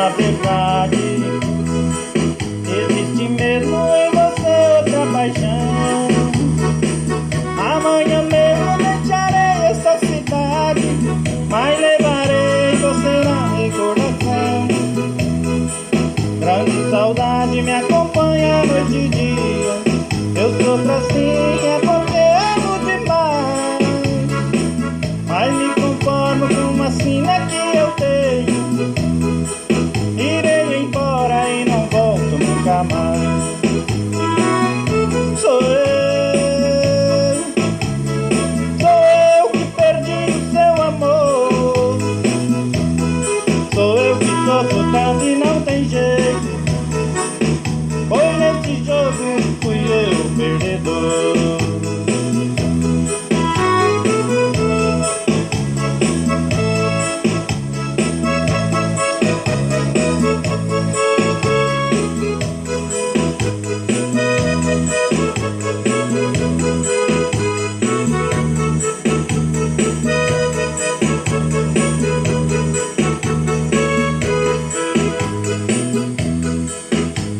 na verdade existe mesmo em você outra paixão. Amanhã mesmo deixarei essa cidade, mas levarei você na recordação. Grande saudade me acompanha noite e dia. Eu sofro assim é porque amo demais, mas me conformo com uma sina que eu tenho. Irei embora e não volto nunca mais. Sou eu que perdi o seu amor. Sou eu que tô soltando e não tem jeito, pois nesse jogo fui eu o perdedor.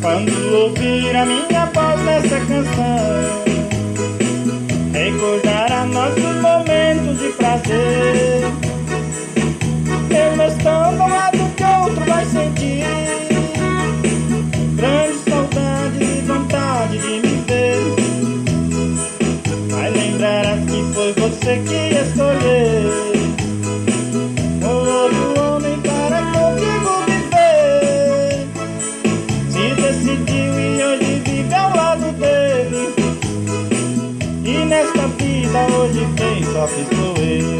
Quando ouvir a minha voz nessa canção, recordará nossos momentos de prazer. Eu não estou do lado que outro vai sentir grande saudade e vontade de me ver. Vai lembrar que foi você que escolheu outro homem para contigo viver. Se decidiu e hoje vive ao lado dele, e nesta vida hoje quem sofre sou eu.